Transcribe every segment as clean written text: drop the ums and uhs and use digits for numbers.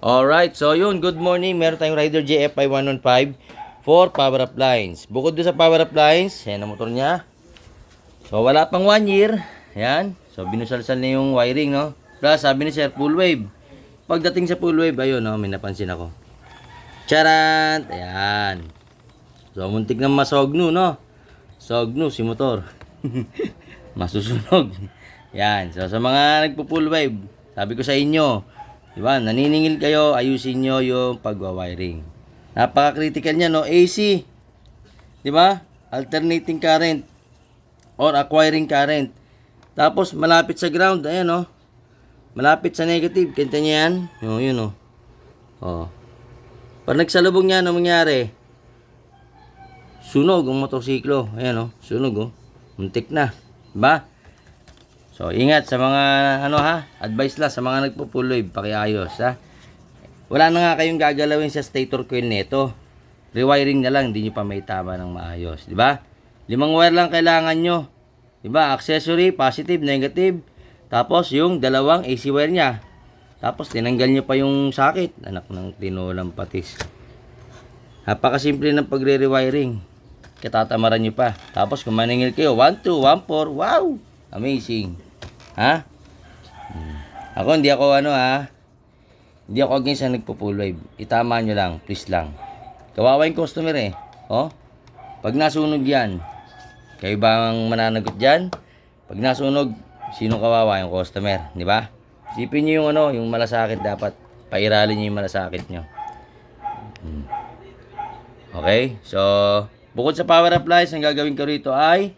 Alright, so yun, good morning. Meron tayong Rider JFI 115 for power up lines. Bukod doon sa power up lines, yan ang motor niya. So wala pang 1 year. Yan. So binusalsal na yung wiring, no? Plus, sabi ni Sir, full wave. Pagdating sa full wave, ayun, no? May napansin ako. Charant! Ayan. So muntik na masogno, no? Sogno si motor. Masusunog. Yan. So sa mga nagpo-full wave, sabi ko sa inyo, diba, naniningil kayo, ayusin nyo yung pagwa-wiring. Napaka-critical niya, no? AC. Diba? Alternating current or acquiring current. Tapos, malapit sa ground. Ayan, no? Malapit sa negative. Kanta niya yan. Yun, no? Oh. Pag nagsalubong niya, ano mangyari? Sunog ang motorsiklo. Ayan, no? Sunog, oh. Muntik na. Diba? So, ingat sa mga, advice lang sa mga nagpo-full wave, pakiayos, ha? Wala na nga kayong gagalawin sa stator coil nito. Rewiring na lang, hindi nyo pa may tama ng maayos, di ba? 5 wire lang kailangan nyo. Di ba? Accessory, positive, negative. Tapos, yung 2 AC wire niya. Tapos, tinanggal nyo pa yung socket. Anak ng tinolang patis. Napakasimple ng pagre-rewiring. Katatamaran nyo pa. Tapos, kung maningil kayo, 1, 2, 1, 4, wow! Amazing. Ha? Ako hindi ako hindi ako against sa nagpo-full wave. Itama nyo lang, please lang. Kawawa yung customer eh. Oh? Pag nasunog yan, kayo bang mananagot dyan? Pag nasunog, sino kawawa? Yung customer, di ba? Isipin nyo yung yung malasakit dapat. Pairalin nyo yung malasakit nyo. Okay? So, bukod sa power up lights, ang gagawin ko rito ay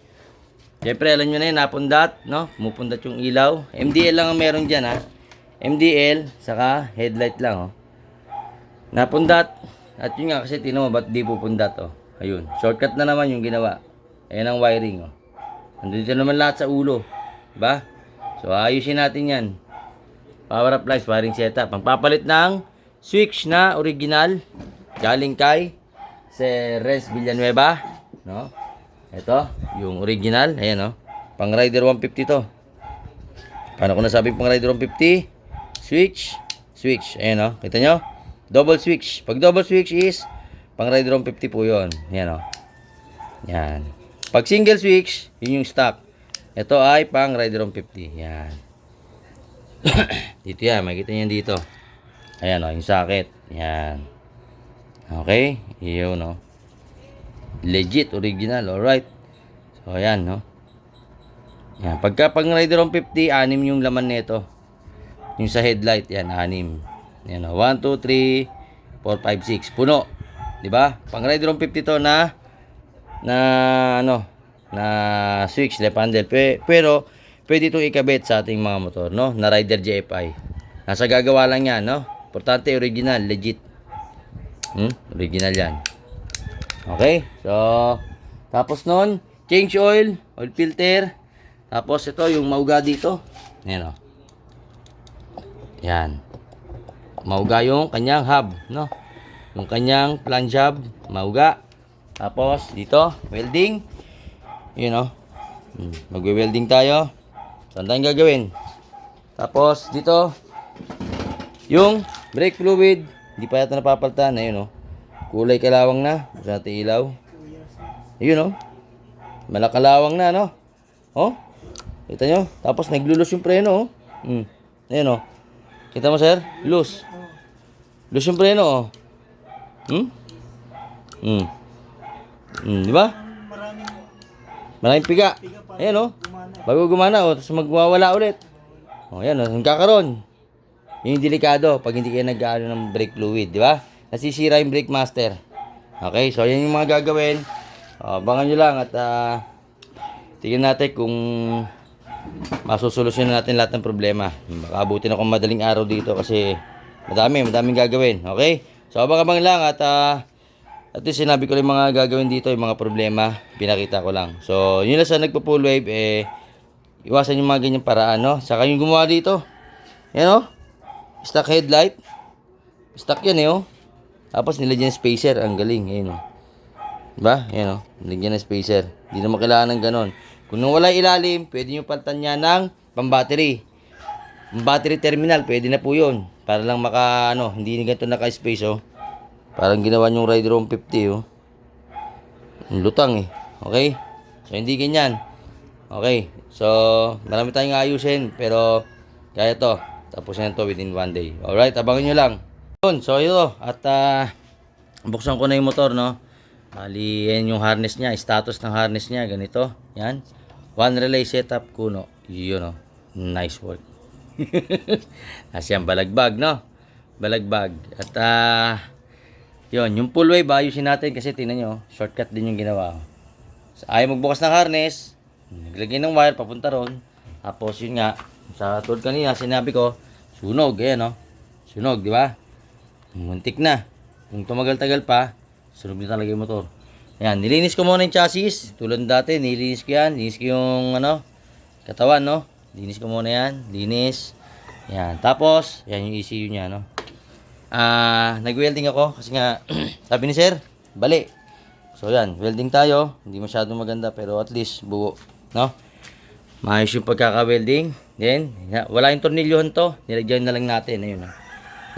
siyempre, alam nyo na yun, napundat, no? Pumupundat yung ilaw. MDL lang ang meron dyan, ha? MDL, saka headlight lang, oh. Napundat. At yun nga, kasi tinan mo, ba't di pupundat, oh. Ayun. Shortcut na naman yung ginawa. Ayan ang wiring, oh. Nandito naman lahat sa ulo. Diba? So, ayusin natin yan. Power up lights, wiring setup. Ang papalit ng switch na original. Galing kay Renz Villanueva, no? Ito, yung original. Ayan, oh. Pang Rider 150 to. Paano ko nasabi pang Rider 150? Switch. Switch. Ayan, oh. Kita nyo? Double switch. Pag double switch is pang Rider 150 po yun. Ayan, oh. Yan. Pag single switch, yun yung stock. Ito ay pang Rider 150. Yan. Dito yan. Makikita nyo dito. Ayan, oh. Yung socket. Yan. Okay. Iyon, oh. Legit, original, alright. So, ayan, no? Yan. Pagka pang Rider 150, 6 yung laman nito. Yung sa headlight, yan, 6. Yan, no? 1, 2, 3, 4, 5, 6. Puno. Diba? Pang Rider 150 to na switch, left handle. Pero, pwede itong ikabit sa ating mga motor, no? Na Rider JFI. Nasa gagawa lang yan, no? Importante, original, legit. Original yan. Okay, so, tapos nun, change oil filter, tapos ito, yung mauga dito, ayan o, yan, mauga yung kanyang hub, no, yung kanyang flange hub, mauga, tapos dito, welding, yun o, magwe-welding tayo, saan tayong gagawin, tapos dito, yung brake fluid, hindi pa yata napapalitan, ayun o, kulay kalawang na. Gusto natin ilaw. Ayun, oh. Malakalawang na, no? Oh. Kita nyo? Tapos naglulus yung preno, oh. Ayun, oh. Kita mo, sir? Loose. Loose yung preno, oh. Di ba? Maraming piga. Ayun, oh. Bago gumana, oh. Tapos magwawala ulit. Oh, ayan, oh. Kakaroon. Yun yung delikado pag hindi kayo nag-aano ng brake fluid, di ba? Nasisira yung brake master. Okay, so yan yung mga gagawin. Abangan nyo lang at tingnan natin kung masusolusyon natin lahat ng problema. Baka abutin akong madaling araw dito kasi madaming gagawin. Okay, so abang-abang lang at least sinabi ko lang mga gagawin dito, yung mga problema pinakita ko lang. So yun lang sa nagpo-full wave, iwasan yung mga ganyang paraan, no? Saka yung gumawa dito, yan, oh, stock headlight, stock yan, oh. Tapos nilagyan ng spacer, ang galing, ayun, oh. Diba? Ayun, oh. Nilagyan ng spacer. Hindi na makailangan ng ganon. Kung wala ilalim, pwede nyo palitan niya ng pang-battery. Battery terminal, pwede na po yun. Para lang maka, ano, hindi ganito naka-space, oh. Parang ginawa yung Rider 150, oh. Ang lutang, eh. Okay? So, hindi ganyan. Okay. So, marami tayong ayusin, pero kaya to. Tapos na to within 1 day. Alright, abangan nyo lang. Yun, so ito. At, buksan ko na yung motor, no. Bali, yan yung harness niya. Status ng harness niya, ganito. Yan. One relay setup, kuno. Yun, no. Nice work. Kasi yan, balagbag, no? Balagbag. At, yun, yung full wave, ayusin natin kasi tingnan nyo, shortcut din yung ginawa. So, ayaw magbukas ng harness, naglagay ng wire, papunta ron. Tapos, yun nga, sa tulad kanina, sinabi ko, sunog, ayan, no? Sunog, di ba? Muntik na. Kung tumagal-tagal pa, sunog na talaga yung motor. Ayan, nilinis ko muna yung chassis. Tulad dati, nilinis ko yan. Nilinis ko yung, ano, katawan, no? Linis ko muna yan. Linis. Yan. Tapos, yan yung ECU niya, no? Nag-welding ako kasi nga, sabi ni sir, bali. So, yan. Welding tayo. Hindi masyadong maganda pero at least buo, no? Maayos yung pagkaka-welding. Then, wala yung tornilyohan to. Nilagyan na lang natin. Ayun, no?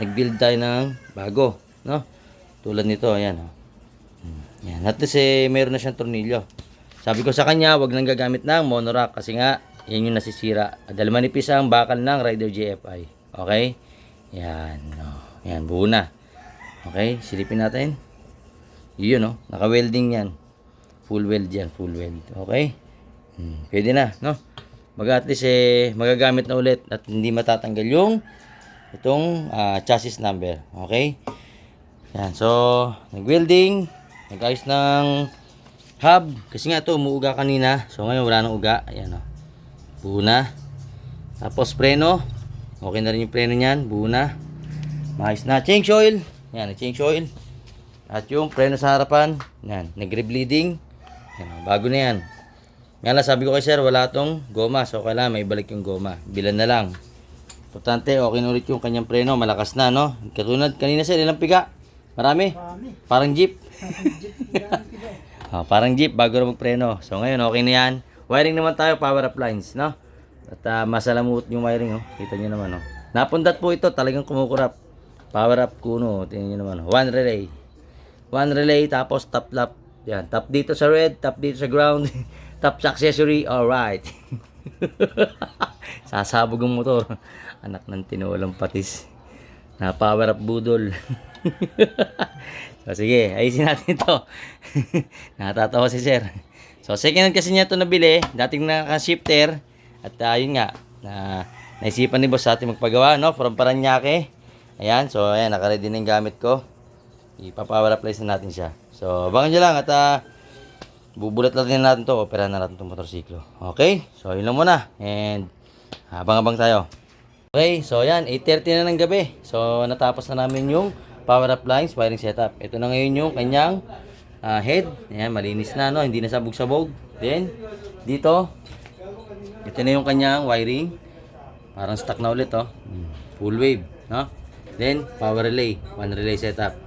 Nag-build tayo ng bago, no? Tulad nito, ayan, no? Yan. At least, mayroon na siyang tornilyo. Sabi ko sa kanya, wag nang gagamit ng monorack kasi nga, yan yung nasisira. Dahil manipis ang bakal ng Rider JFI. Okay? Yan. No. Yan. Buo na. Okay? Silipin natin. Yun, no? Naka-welding yan. Full weld yan. Full weld. Okay? Pwede na, no? At least, magagamit na ulit at hindi matatanggal yung itong chassis number. Okay? Yan. So, nag-welding. Nag-ayos ng hub. Kasi nga ito, umuuga kanina. So, ngayon wala nang uga. Ayan, no? Buo na. Tapos preno. Okay na rin yung preno niyan. Buo na. Maayos na. Change oil. Yan. Change oil. At yung preno sa harapan. Yan. Nagre-bleeding. Yan. Bago na yan. Yan lang. Sabi ko kay sir. Wala tong goma. So kailangan may balik yung goma. Bilan na lang. Importante. Okay na ulit yung kanyang preno. Malakas na, no? Katulad kanina sir. Ilang piga? Marami? Parang jeep. Parang jeep. Bago na magpreno. So ngayon okay na yan. Wiring naman tayo, power up lines, no? At masalamut yung wiring, oh. Kita nyo naman, oh. Napundat po ito, talagang kumukurap. Power up kuno, tingnan nyo naman, oh. One relay. One relay, tapos top lap. Yan, top dito sa red, top dito sa ground, top sa accessory, alright. Sasabog ang motor. Anak ng tinulang patis. Na power up budol. So, sige, ayusin natin ito. Natatawa si sir. So, second hand kasi niya ito nabili. Dating naka-shifter. At yun nga, naisipan ni boss sa ating magpagawa, no? From Paranaque. Ayan, so ayan, naka-ready na yung gamit ko. Ipa-power up na natin siya. So, abangan nyo lang at bubulat natin to. Operahan na natin itong motorsiklo. Okay? So, yun lang muna. And, abang-abang tayo. Okay, so ayan, 8:30 na ng gabi. So, natapos na namin yung power up lines, wiring setup. Ito na ngayon yung kanyang head. Ayan, malinis na, no? Hindi na sabog-sabog. Then, dito, ito na yung kanyang wiring. Parang stock na ulit, oh. Full wave, no? Then, power relay. One relay setup.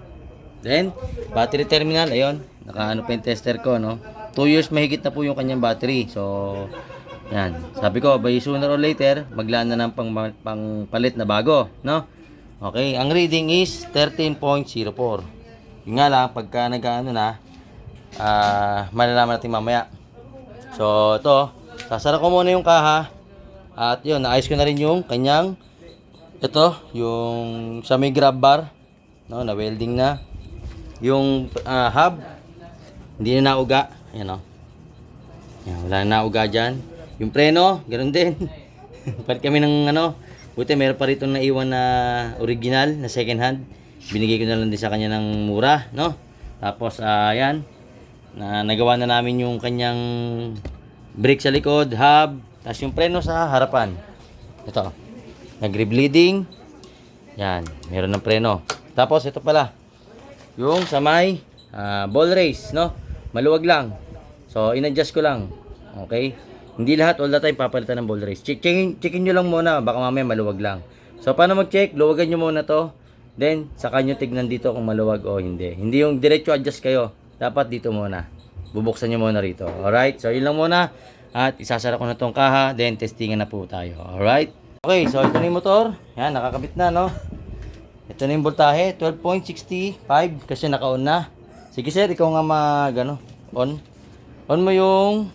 Then, battery terminal. Ayun, naka-ano pa yung tester ko, no? 2 years mahigit na po yung kanyang battery. So, yan. Sabi ko, by sooner or later, maglaan na ng palit na bago, no? Okay, ang reading is 13.04. Yung nga lang, pagka nag-ano na, malalaman natin mamaya. So, ito, sasara ko muna yung kaha. At yun, naayos ko na rin yung kanyang, ito, yung sa may grab bar, no, na welding na. Yung hub, hindi na nauga. Ayan, no. Yan, wala na nauga dyan. Yung preno, ganoon din. Palit kami ng ano, buti meron pa rito naiwan na original, na second hand. Binigay ko na lang din sa kanya ng mura, no? Tapos, ayan, nagawa na namin yung kanyang brake sa likod, hub, tapos yung preno sa harapan. Ito, nagre-bleeding. Yan, meron ng preno. Tapos, ito pala, yung sa may ball race, no? Maluwag lang. So, in-adjust ko lang. Okay? Hindi lahat all the time papalitan ng ball race. Checkin nyo lang muna, baka mamaya maluwag lang. So, paano mag-check? Luwagan nyo muna to. Then, saka nyo tignan dito kung maluwag o hindi. Hindi yung diretso adjust kayo. Dapat dito muna. Bubuksan nyo muna rito. Alright? So, yun lang muna. At isasara ko na tong kaha. Then, testingan na po tayo. Alright? Okay, so ito na yung motor. Yan, nakakabit na, no? Ito na yung voltahe, 12.65 kasi naka-on na. Sige sir, ikaw nga on. On mo yung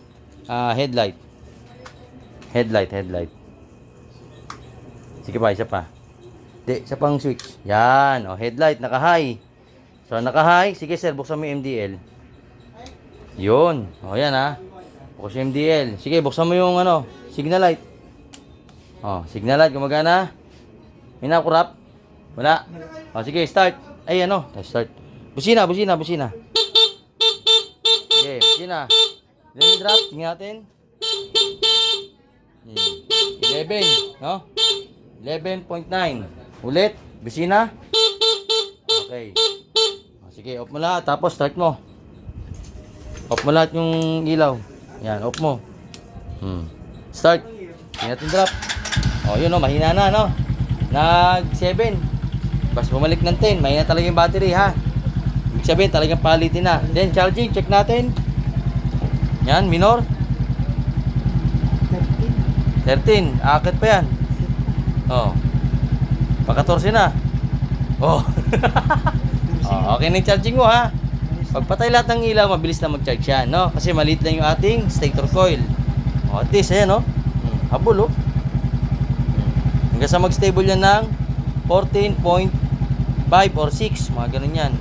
headlight. Headlight. Sige pa, isa pa. Di, isa pang switch. Yan, headlight, naka-high. So, naka-high. Sige sir, buksan mo yung MDL. Yun. Yan Buksan yung MDL. Sige, buksan mo yung signal light. Signal light, gumagana. May nakurap? Wala. Sige, start. Ay, start. Busina. Sige, busina. Then yung drop, tingnan natin. 11, 11.9. Ulit, busina. Okay. Sige, off mo lahat. Tapos, start mo. Off mo lahat yung ilaw. Yan, off mo. Start. Tingnan natin drop. Yun mahina na, Nag 7. Bas bumalik ng 10. Mahina talaga yung battery, ha. Ibig sabihin, talagang palitin na. Then, charging, check natin. Yan, minor. 13. Akit pa yan. Pa-14 na. Okay na yung charging mo, ha. Pagpatay lahat ng ilaw, mabilis na mag-charge yan, Kasi maliit lang yung ating stator coil. At least, ayan, habol, Hanggang sa mag-stable yan ng 14.5 or 6. Mga ganun yan.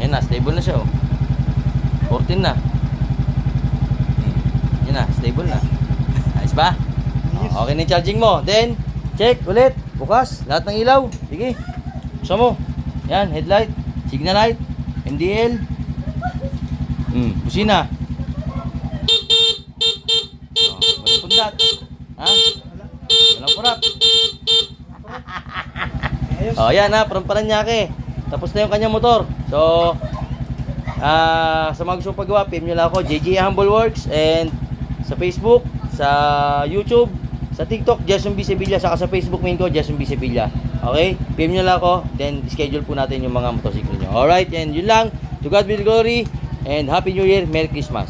Yan na, stable na siya, 14 na. Yan na, stable na. Ayos ba? Okay na yung charging mo. Then, check ulit. Bukas, lahat ng ilaw. Sige. Buksan mo. Yan, headlight, signal light, MDL. Busina. Walang pundat. Walang kurap. Yan from Paranaque. Tapos na yung kanyang motor. So, sa mga gusto paggawa, PM nyo lang ako, JJ Humble Works, and sa Facebook, sa YouTube, sa TikTok, Jason B. Sevilla, saka sa Facebook main ko, Jason B. Sevilla. Okay? PM nyo lang ako, then schedule po natin yung mga motorsiklo nyo. Alright, and yun lang. To God be the glory, and Happy New Year, Merry Christmas.